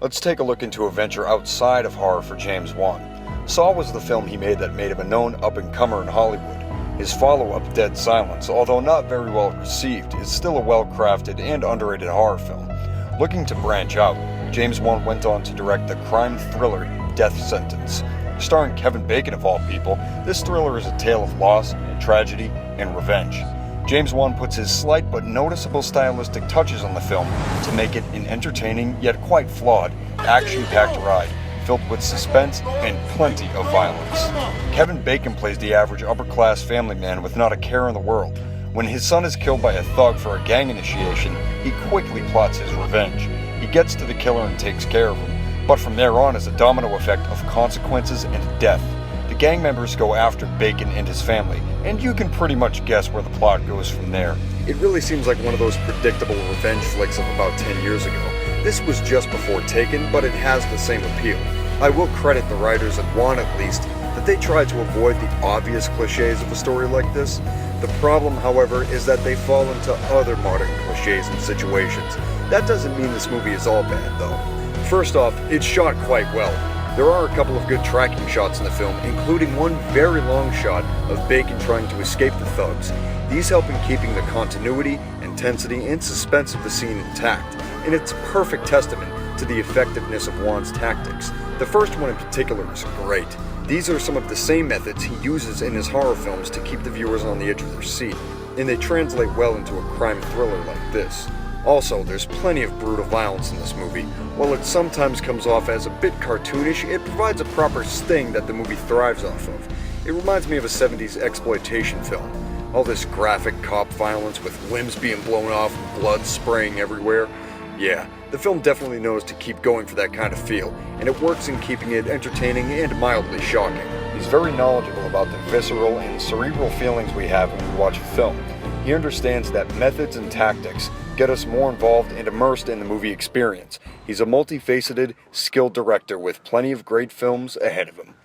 Let's take a look into a venture outside of horror for James Wan. Saw was the film he made that made him a known up-and-comer in Hollywood. His follow-up, Dead Silence, although not very well received, is still a well-crafted and underrated horror film. Looking to branch out, James Wan went on to direct the crime thriller Death Sentence. Starring Kevin Bacon of all people, this thriller is a tale of loss, tragedy, and revenge. James Wan puts his slight but noticeable stylistic touches on the film to make it an entertaining yet quite flawed, action-packed ride filled with suspense and plenty of violence. Kevin Bacon plays the average upper-class family man with not a care in the world. When his son is killed by a thug for a gang initiation, he quickly plots his revenge. He gets to the killer and takes care of him, but from there on is a domino effect of consequences and death. The gang members go after Bacon and his family, and you can pretty much guess where the plot goes from there. It really seems like one of those predictable revenge flicks of about 10 years ago. This was just before Taken, but it has the same appeal. I will credit the writers at Wan at least, that they tried to avoid the obvious cliches of a story like this. The problem, however, is that they fall into other modern cliches and situations. That doesn't mean this movie is all bad, though. First off, it's shot quite well. There are a couple of good tracking shots in the film, including one very long shot of Bacon trying to escape the thugs. These help in keeping the continuity, intensity, and suspense of the scene intact, and it's a perfect testament to the effectiveness of Wan's tactics. The first one in particular is great. These are some of the same methods he uses in his horror films to keep the viewers on the edge of their seat, and they translate well into a crime thriller like this. Also, there's plenty of brutal violence in this movie. While it sometimes comes off as a bit cartoonish, it provides a proper sting that the movie thrives off of. It reminds me of a 70s exploitation film. All this graphic cop violence with limbs being blown off and blood spraying everywhere. Yeah, the film definitely knows to keep going for that kind of feel, and it works in keeping it entertaining and mildly shocking. He's very knowledgeable about the visceral and cerebral feelings we have when we watch a film. He understands that methods and tactics get us more involved and immersed in the movie experience. He's a multifaceted, skilled director with plenty of great films ahead of him.